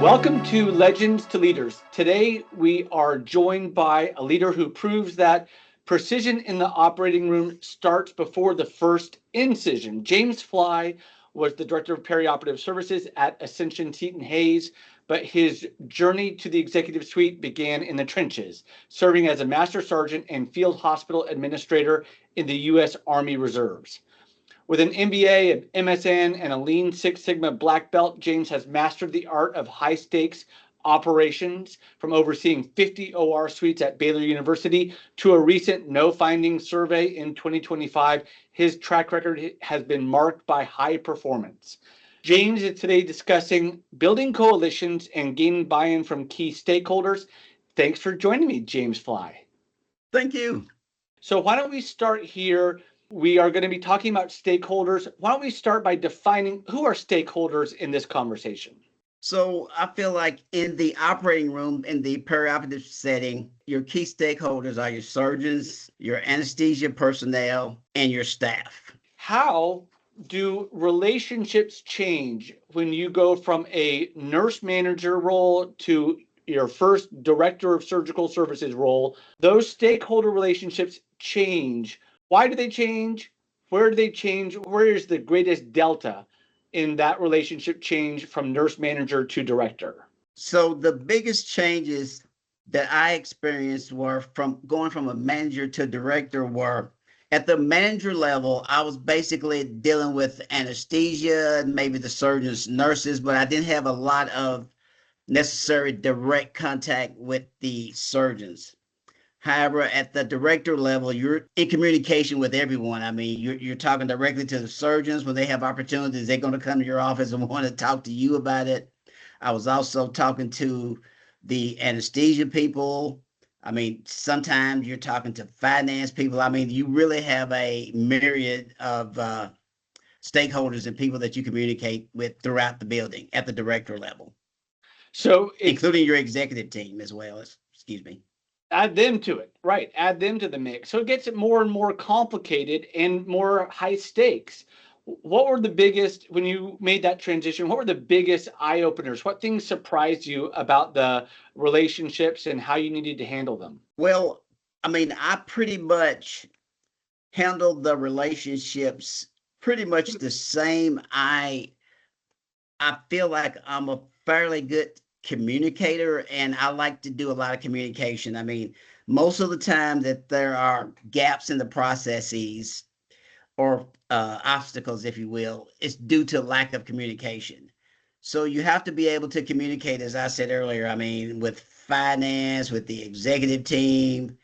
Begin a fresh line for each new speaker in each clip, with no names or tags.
Welcome to Legends to Leaders. Today we are joined by a leader who proves that precision in the operating room starts before the first incision. James Fly was the Director of Perioperative Services at Ascension Seton Hayes, but his journey to the executive suite began in the trenches, serving as a Master Sergeant and Field Hospital Administrator in the U.S. Army Reserves. With an MBA, an MSN, and a Lean Six Sigma black belt, James has mastered the art of high-stakes operations, from overseeing 50 OR suites at Baylor University to a recent no-findings survey in 2025. His track record has been marked by high performance. James is today discussing building coalitions and gaining buy-in from key stakeholders. Thanks for joining me, James Fly.
Thank you.
So why don't we start here? We are going to be talking about stakeholders. Why don't we start by defining who are stakeholders in this conversation?
So I feel like in the operating room, in the perioperative setting, your key stakeholders are your surgeons, your anesthesia personnel, and your staff.
How do relationships change when you go from a nurse manager role to your first director of surgical services role? Those stakeholder relationships change. Why do they change? Where do they change? Where is the greatest delta in that relationship change from nurse manager to director?
So the biggest changes that I experienced were from going from a manager to director were at the manager level. I was basically dealing with anesthesia and maybe the surgeons, nurses, but I didn't have a lot of necessary direct contact with the surgeons. However, at the director level, you're in communication with everyone. I mean, you're talking directly to the surgeons when they have opportunities. They're going to come to your office and want to talk to you about it. I was also talking to the anesthesia people. I mean, sometimes you're talking to finance people. I mean, you really have a myriad of stakeholders and people that you communicate with throughout the building at the director level. So including your executive team as well as, excuse me.
Add them to it, right? Add them to the mix. So it gets more and more complicated and more high stakes. What were the biggest, when you made that transition, what were the biggest eye openers? What things surprised you about the relationships and how you needed to handle them?
Well, I mean, I pretty much handled the relationships pretty much the same. I feel like I'm a fairly good communicator, and I like to do a lot of communication. I mean, most of the time that there are gaps in the processes or obstacles, if you will, it's due to lack of communication. So you have to be able to communicate, as I said earlier, I mean, with finance, with the executive team,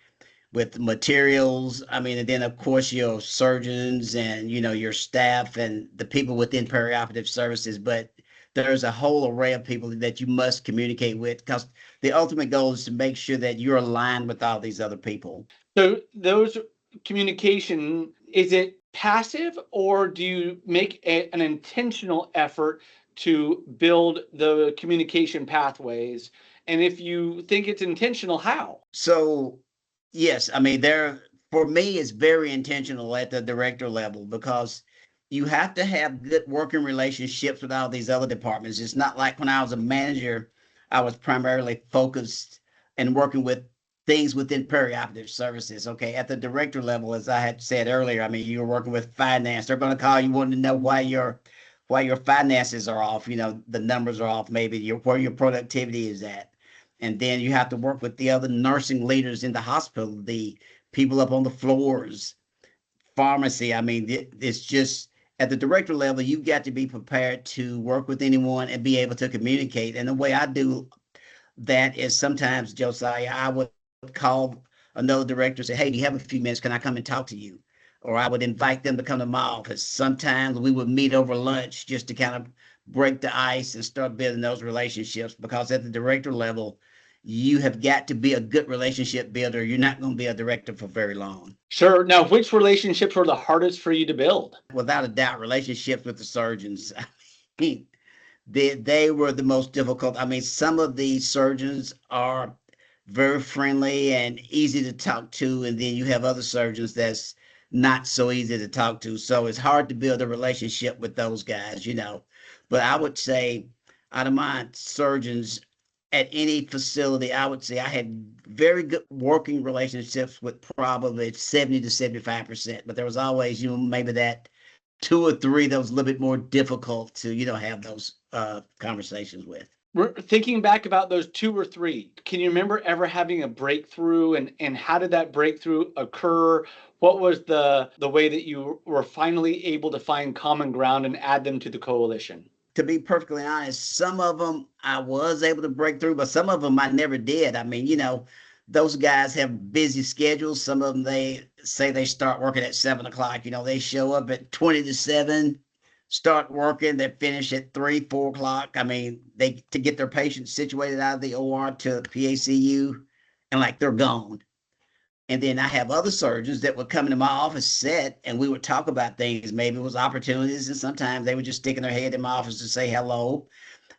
with materials. I mean, and then of course your surgeons and, you know, your staff and the people within perioperative services. But there's a whole array of people that you must communicate with, because the ultimate goal is to make sure that you're aligned with all these other people.
So those communication, is it passive, or do you make an intentional effort to build the communication pathways? And if you think it's intentional, how?
So yes, I mean, for me, it's very intentional at the director level, because you have to have good working relationships with all these other departments. It's not like when I was a manager, I was primarily focused and working with things within perioperative services. Okay, at the director level, as I had said earlier, I mean, you're working with finance. They're going to call you wanting to know why your finances are off. You know, the numbers are off. Maybe where your productivity is at. And then you have to work with the other nursing leaders in the hospital, the people up on the floors, pharmacy. I mean, it's just at the director level, you've got to be prepared to work with anyone and be able to communicate. And the way I do that is sometimes, Josiah, I would call another director and say, hey, do you have a few minutes? Can I come and talk to you? Or I would invite them to come to my office. Sometimes we would meet over lunch just to kind of break the ice and start building those relationships, because at the director level, you have got to be a good relationship builder. You're not going to be a director for very long.
Sure. Now, which relationships were the hardest for you to build?
Without a doubt, relationships with the surgeons. I mean, they were the most difficult. I mean, some of these surgeons are very friendly and easy to talk to, and then you have other surgeons that's not so easy to talk to. So it's hard to build a relationship with those guys, you know. But I would say out of my surgeons at any facility, I would say I had very good working relationships with probably 70 to 75%. But there was always, maybe that two or three that was a little bit more difficult to, have those conversations with.
We're thinking back about those two or three. Can you remember ever having a breakthrough, and how did that breakthrough occur? What was the way that you were finally able to find common ground and add them to the coalition?
To be perfectly honest, some of them I was able to break through, but some of them I never did. I mean, those guys have busy schedules. Some of them, they say they start working at 7 o'clock. They show up at 20 to 7, start working, they finish at 3, 4 o'clock. I mean, they to get their patients situated out of the OR to PACU, and like they're gone. And then I have other surgeons that would come into my office set and we would talk about things. Maybe it was opportunities, and sometimes they would just stick in their head in my office to say hello.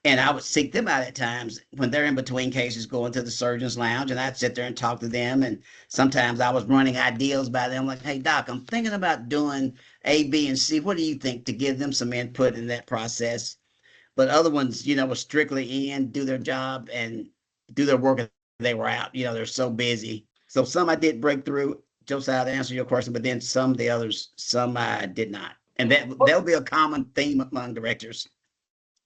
And I would seek them out at times when they're in between cases going to the surgeon's lounge, and I'd sit there and talk to them. And sometimes I was running ideas by them, like, hey, doc, I'm thinking about doing A, B, and C. What do you think, to give them some input in that process? But other ones, were strictly in, do their job and do their work, and they were out. They're so busy. So some I did break through, Josiah, to answer your question, but then some, the others, some I did not. And that'll be a common theme among directors.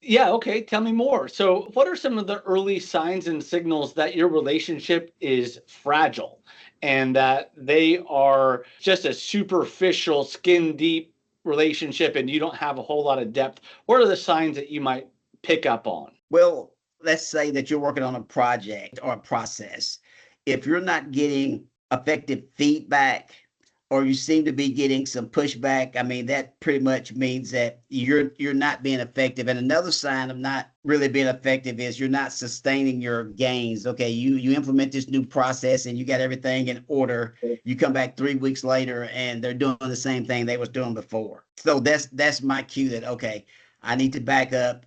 Yeah, okay. Tell me more. So, what are some of the early signs and signals that your relationship is fragile and that they are just a superficial, skin deep relationship and you don't have a whole lot of depth? What are the signs that you might pick up on?
Well, let's say that you're working on a project or a process. If you're not getting effective feedback, or you seem to be getting some pushback, I mean, that pretty much means that you're not being effective. And another sign of not really being effective is you're not sustaining your gains. Okay, you implement this new process and you got everything in order. You come back 3 weeks later and they're doing the same thing they was doing before. So that's my cue that, okay, I need to back up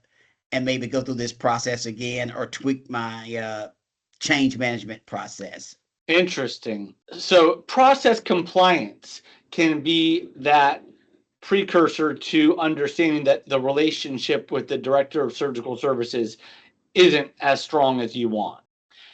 and maybe go through this process again, or tweak my change management process.
Interesting. So, process compliance can be that precursor to understanding that the relationship with the director of surgical services isn't as strong as you want.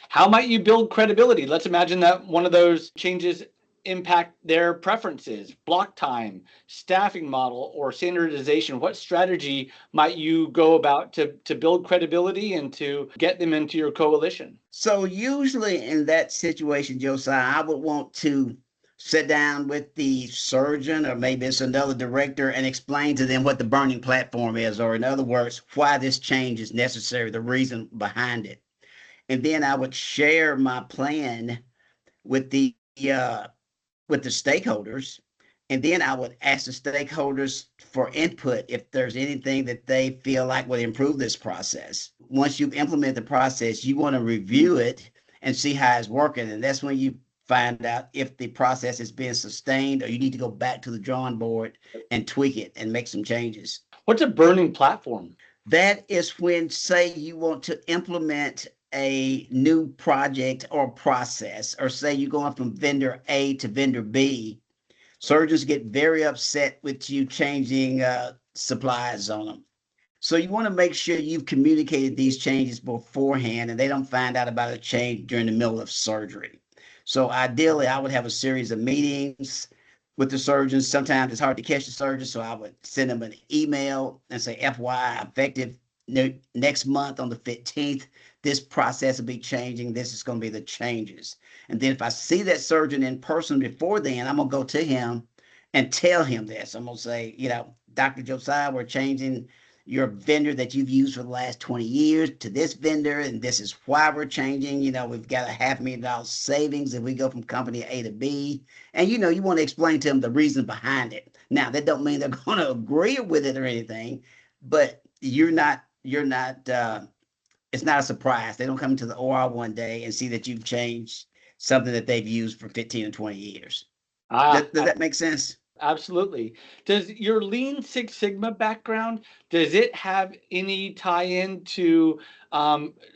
How might you build credibility? Let's imagine that one of those changes impact their preferences, block time, staffing model, or standardization. What strategy might you go about to build credibility and to get them into your coalition?
So usually in that situation, Josiah, I would want to sit down with the surgeon, or maybe it's another director, and explain to them what the burning platform is, or in other words, why this change is necessary, the reason behind it. And then I would share my plan with uh, the stakeholders. And then I would ask the stakeholders for input if there's anything that they feel like would improve this process. Once you've implemented the process, you want to review it and see how it's working. And that's when you find out if the process is being sustained, or you need to go back to the drawing board and tweak it and make some changes.
What's a burning platform?
That is when, say, you want to implement a new project or process, or say you're going from vendor A to vendor B. Surgeons get very upset with you changing supplies on them. So you want to make sure you've communicated these changes beforehand and they don't find out about a change during the middle of surgery. So ideally, I would have a series of meetings with the surgeons. Sometimes it's hard to catch the surgeons, so I would send them an email and say, FYI, effective next month on the 15th, this process will be changing. This is going to be the changes. And then if I see that surgeon in person before then, I'm going to go to him and tell him this. I'm going to say, Dr. Josiah, we're changing your vendor that you've used for the last 20 years to this vendor, and this is why we're changing. We've got a $500,000 savings if we go from company A to B. And, you want to explain to them the reason behind it. Now, that don't mean they're going to agree with it or anything, but it's not a surprise. They don't come into the OR one day and see that you've changed something that they've used for 15 or 20 years. Does that make sense?
Absolutely. Does your Lean Six Sigma background, does it have any tie-in to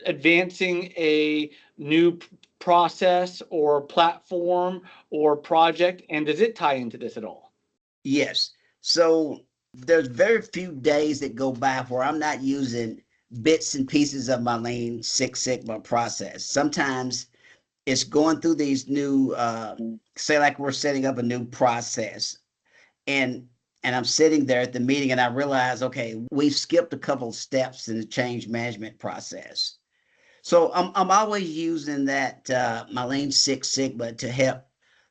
advancing a new process or platform or project? And does it tie into this at all?
Yes. So there's very few days that go by where I'm not using bits and pieces of my Lean Six Sigma process. Sometimes it's going through these new, say like we're setting up a new process, and I'm sitting there at the meeting and I realize, okay, we've skipped a couple of steps in the change management process. So I'm always using that my Lean Six Sigma to help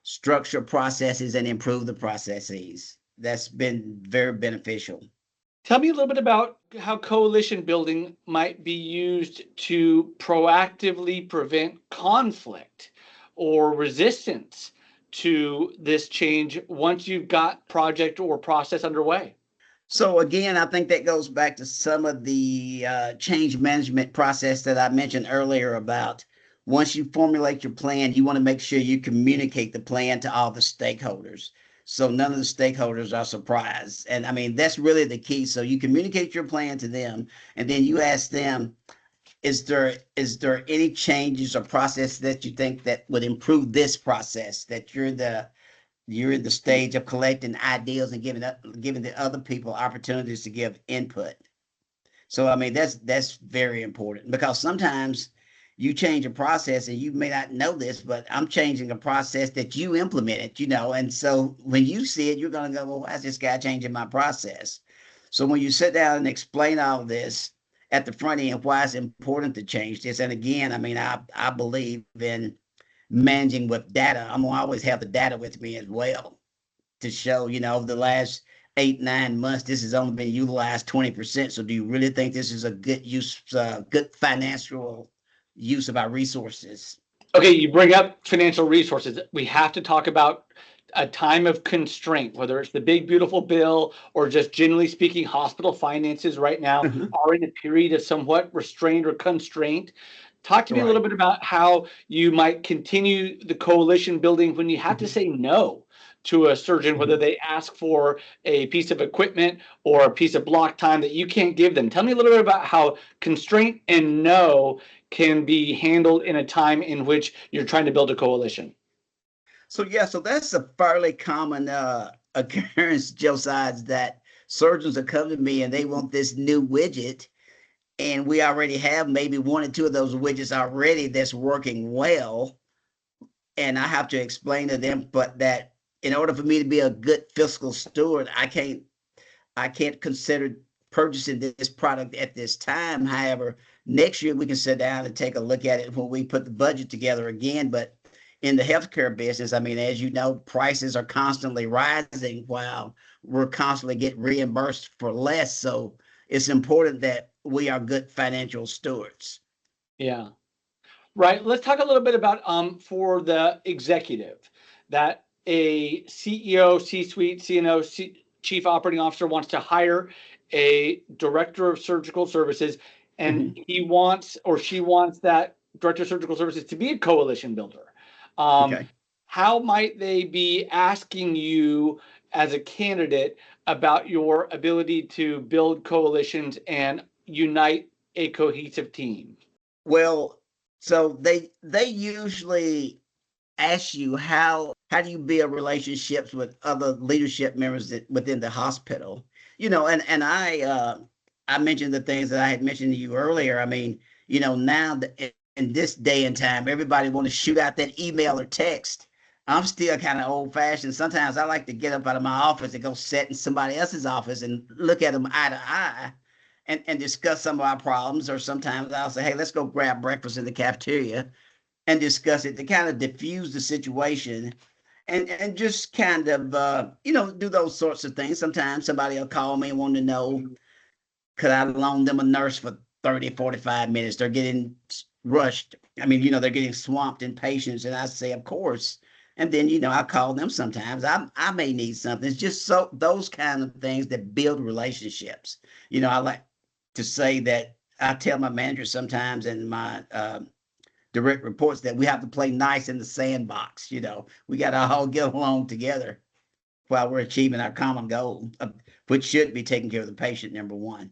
structure processes and improve the processes. That's been very beneficial.
Tell me a little bit about how coalition building might be used to proactively prevent conflict or resistance to this change once you've got project or process underway.
So again, I think that goes back to some of the change management process that I mentioned earlier about once you formulate your plan, you want to make sure you communicate the plan to all the stakeholders. So none of the stakeholders are surprised. And I mean, that's really the key. So you communicate your plan to them and then you ask them, is there any changes or process that you think that would improve this process that you're in the stage of collecting ideas and giving the other people opportunities to give input. So I mean that's very important because sometimes you change a process and you may not know this, but I'm changing a process that you implemented, and so when you see it, you're going to go, well, why is this guy changing my process? So when you sit down and explain all this at the front end, why it's important to change this, and again, I mean, I believe in managing with data. I'm gonna always have the data with me as well to show, over the last 8, 9 months, this has only been utilized 20%. So do you really think this is a good use, good financial use of our resources?
Okay, you bring up financial resources. We have to talk about a time of constraint, whether it's the big, beautiful bill or just generally speaking, hospital finances right now are in a period of somewhat restrained or constraint. Talk to me a little
Right.
bit about how you might continue the coalition building when you have to say no to a surgeon, whether they ask for a piece of equipment or a piece of block time that you can't give them. Tell me a little bit about how constraint and no can be handled in a time in which you're trying to build a coalition.
So yeah, so that's a fairly common occurrence, Josiah, that surgeons are coming to me and they want this new widget, and we already have maybe one or two of those widgets already that's working well, and I have to explain to them, but that in order for me to be a good fiscal steward, I can't consider purchasing this product at this time. However, next year we can sit down and take a look at it when we put the budget together again. But in the healthcare business, I mean, as you know, prices are constantly rising while we're constantly getting reimbursed for less. So it's important that we are good financial stewards.
Yeah. Right. Let's talk a little bit about for the executive that a CEO, C-suite, CNO, chief operating officer wants to hire a director of surgical services, and
Mhm.
he wants or she wants that director of surgical services to be a coalition builder. Um,
Okay.
how might they be asking you as a candidate about your ability to build coalitions and unite a cohesive team?
Well, so they usually ask you how do you build relationships with other leadership members within the hospital, and I mentioned the things that I had mentioned to you earlier. I mean, now in this day and time, everybody want to shoot out that email or text. I'm still kind of old fashioned. Sometimes I like to get up out of my office and go sit in somebody else's office and look at them eye to eye and discuss some of our problems. Or sometimes I'll say, hey, let's go grab breakfast in the cafeteria and discuss it to kind of diffuse the situation and just kind of do those sorts of things. Sometimes somebody will call me and want to know, could I loan them a nurse for 30, 45 minutes? They're getting rushed. I mean, they're getting swamped in patients, and I say, of course. And then I call them sometimes. I may need something. It's just so those kind of things that build relationships. I like to say that I tell my manager sometimes and my direct reports that we have to play nice in the sandbox. We got to all get along together while we're achieving our common goal, which should be taking care of the patient, number one.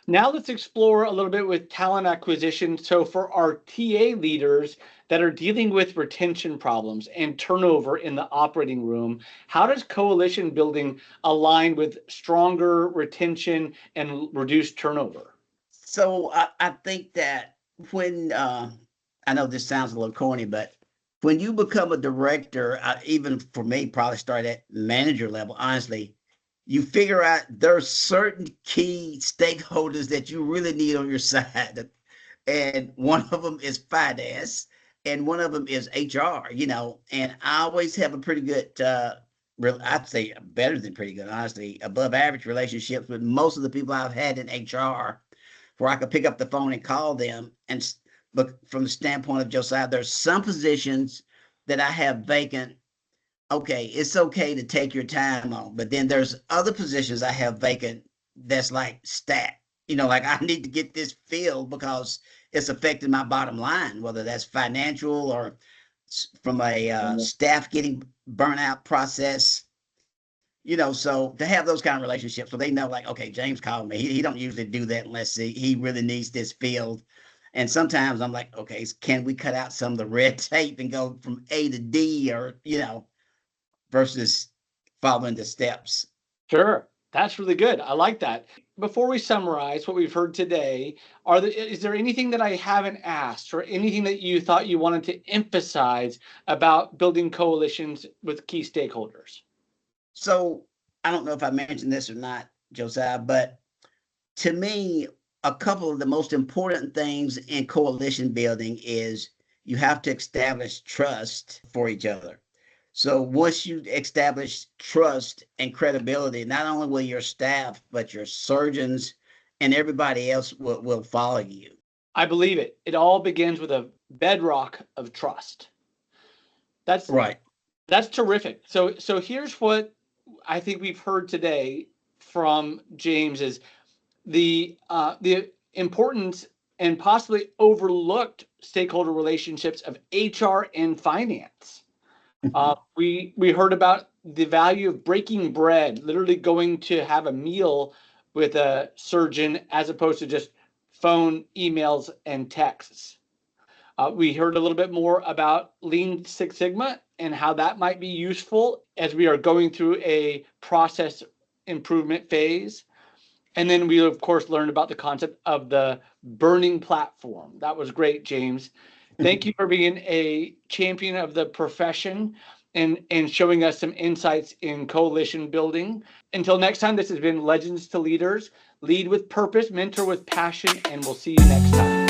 Now let's explore a little bit with talent acquisition. So for our TA leaders that are dealing with retention problems and turnover in the operating room, how does coalition building align with stronger retention and reduced turnover?
So I think that when I know this sounds a little corny, but when you become a director, even for me, probably start at manager level, honestly, you figure out there's certain key stakeholders that you really need on your side. And one of them is finance, and one of them is HR, and I always have a pretty good, I'd say better than pretty good, honestly, above average relationships with most of the people I've had in HR, where I could pick up the phone and call them. But from the standpoint of Josiah, there's some positions that I have vacant. Okay, it's okay to take your time on, but then there's other positions I have vacant that's like stat. Like I need to get this filled because it's affecting my bottom line, whether that's financial or from a staff getting burnout process. So to have those kind of relationships, so they know, like, okay, James called me. He don't usually do that unless he really needs this filled. And sometimes I'm like, okay, can we cut out some of the red tape and go from A to D, or versus following the steps?
Sure. That's really good. I like that. Before we summarize what we've heard today, is there anything that I haven't asked or anything that you thought you wanted to emphasize about building coalitions with key stakeholders?
So I don't know if I mentioned this or not, Josiah, but to me, a couple of the most important things in coalition building is you have to establish trust for each other. So once you establish trust and credibility, not only will your staff, but your surgeons and everybody else will follow you.
I believe it. It all begins with a bedrock of trust. That's
Right.
that's terrific. So here's what I think we've heard today from James is the importance and possibly overlooked stakeholder relationships of HR and finance. We heard about the value of breaking bread, literally going to have a meal with a surgeon as opposed to just phone, emails, and texts. We heard a little bit more about Lean Six Sigma and how that might be useful as we are going through a process improvement phase. And then we, of course, learned about the concept of the burning platform. That was great, James. Thank you for being a champion of the profession and showing us some insights in coalition building. Until next time, this has been Legends to Leaders. Lead with purpose, mentor with passion, and we'll see you next time.